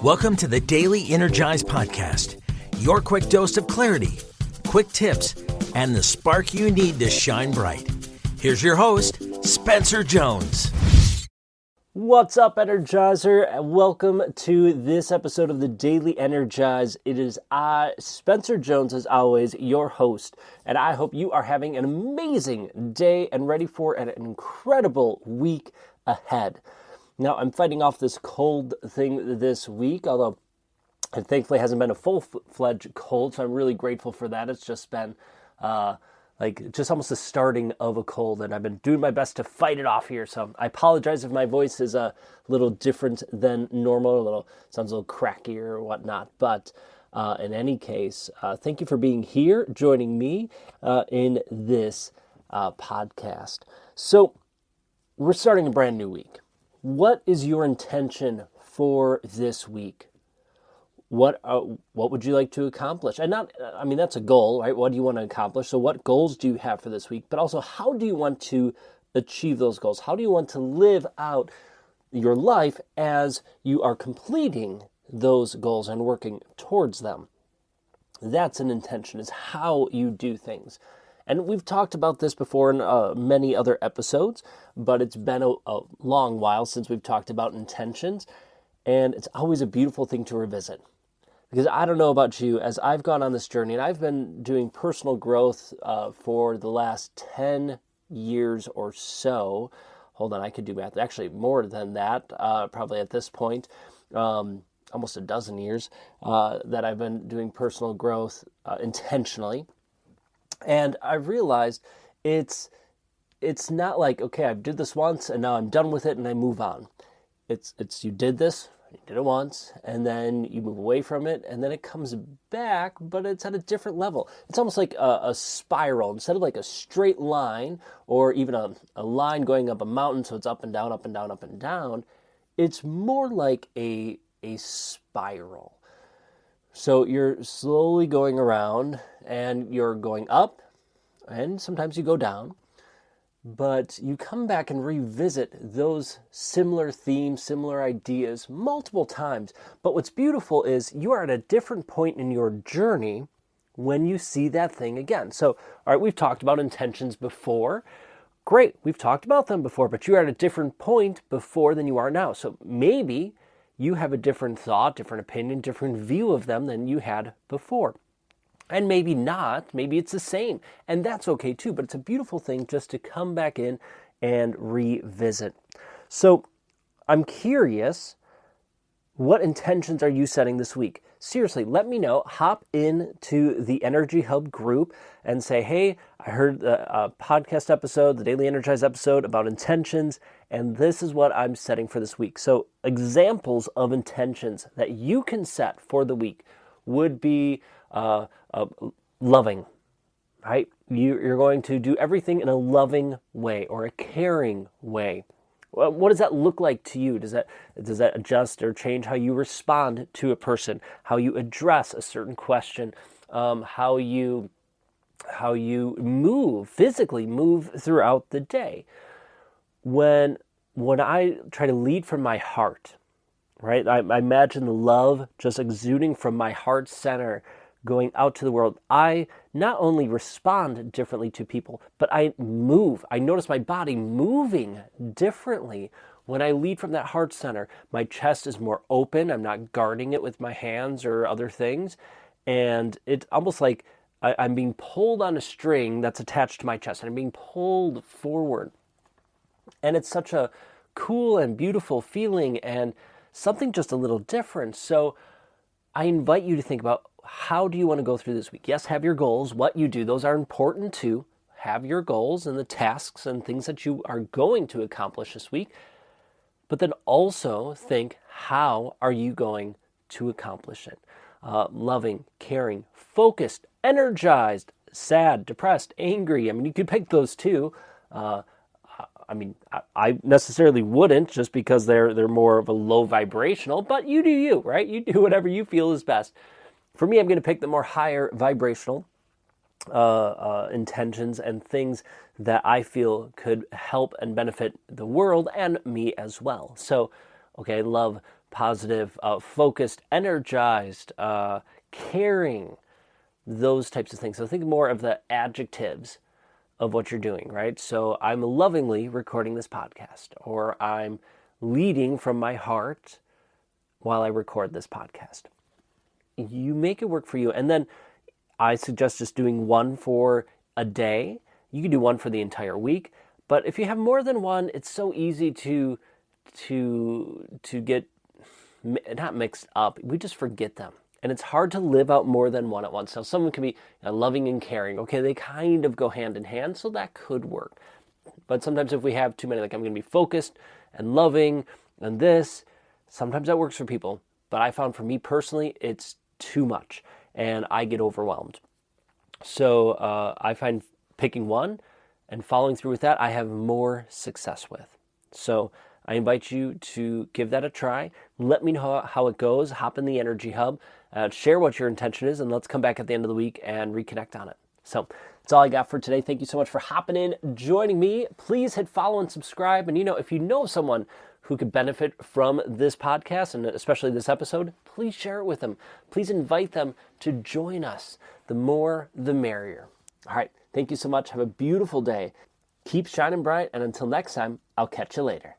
Welcome to the Daily Energized Podcast, your quick dose of clarity, quick tips, and the spark you need to shine bright. Here's your host, Spencer Jones. What's up, Energizer? Welcome to this episode of the Daily Energize. It is I, Spencer Jones, as always, your host, and I hope you are having an amazing day and ready for an incredible week ahead. Now, I'm fighting off this cold thing this week, although it thankfully hasn't been a full-fledged cold, so I'm really grateful for that. It's just been just almost the starting of a cold, and I've been doing my best to fight it off here, so I apologize if my voice is a little different than normal, sounds a little crackier or whatnot, but in any case, thank you for being here, joining me in this podcast. So, we're starting a brand new week. What is your intention for this week? What would you like to accomplish? And that's a goal, right? What do you want to accomplish? So what goals do you have for this week? But also, how do you want to achieve those goals? How do you want to live out your life as you are completing those goals and working towards them? That's an intention, is how you do things. And we've talked about this before in many other episodes, but it's been a long while since we've talked about intentions, and it's always a beautiful thing to revisit. Because I don't know about you, as I've gone on this journey, and I've been doing personal growth for the last 10 years or so. Hold on, I could do math. Actually, more than that, probably at this point. Almost a dozen years that I've been doing personal growth intentionally. And I've realized it's not like, okay, I did this once and now I'm done with it and I move on. It's you did this, you did it once, and then you move away from it, and then it comes back, but it's at a different level. It's almost like a spiral. Instead of like a straight line, or even a line going up a mountain, so it's up and down, up and down, up and down, it's more like a spiral. So you're slowly going around, and you're going up, and sometimes you go down, but you come back and revisit those similar themes, similar ideas multiple times. But what's beautiful is you are at a different point in your journey when you see that thing again. So, all right, we've talked about intentions before. Great, we've talked about them before, but you're at a different point before than you are now. So maybe you have a different thought, different opinion, different view of them than you had before. And maybe not, maybe it's the same. And that's okay too, but it's a beautiful thing just to come back in and revisit. So I'm curious, what intentions are you setting this week? Seriously, let me know. Hop into the Energy Hub group and say, hey, I heard the podcast episode, the Daily Energize episode about intentions, and this is what I'm setting for this week. So examples of intentions that you can set for the week would be loving, right? You're going to do everything in a loving way or a caring way. What does that look like to you? Does that adjust or change how you respond to a person, how you address a certain question, how you physically move throughout the day? When I try to lead from my heart, right? I imagine the love just exuding from my heart center, going out to the world. I not only respond differently to people, but I move. I notice my body moving differently when I lead from that heart center. My chest is more open. I'm not guarding it with my hands or other things. And it's almost like I'm being pulled on a string that's attached to my chest, and I'm being pulled forward. And it's such a cool and beautiful feeling and something just a little different. So I invite you to think about, how do you want to go through this week? Yes, have your goals, what you do. Those are important too. Have your goals and the tasks and things that you are going to accomplish this week. But then also think, how are you going to accomplish it? Loving, caring, focused, energized, sad, depressed, angry. You could pick those two. I necessarily wouldn't, just because they're more of a low vibrational, but you do you, right? You do whatever you feel is best. For me, I'm going to pick the more higher vibrational intentions and things that I feel could help and benefit the world and me as well. So, okay, love positive, focused, energized, caring, those types of things. So think more of the adjectives of what you're doing, right? So I'm lovingly recording this podcast, or I'm leading from my heart while I record this podcast. You make it work for you. And then I suggest just doing one for a day. You can do one for the entire week. But if you have more than one, it's so easy to get not mixed up. We just forget them. And it's hard to live out more than one at once. Now, someone can be loving and caring. Okay, they kind of go hand in hand, so that could work. But sometimes if we have too many, like I'm going to be focused and loving and this, sometimes that works for people. But I found for me personally, it's too much, and I get overwhelmed. So I find picking one and following through with that, I have more success with. So I invite you to give that a try. Let me know how it goes. Hop in the Energy Hub, share what your intention is, and let's come back at the end of the week and reconnect on it. So that's all I got for today. Thank you so much for hopping in, joining me. Please hit follow and subscribe. And if you know someone who could benefit from this podcast, and especially this episode, please share it with them. Please invite them to join us. The more, the merrier. All right. Thank you so much. Have a beautiful day. Keep shining bright. And until next time, I'll catch you later.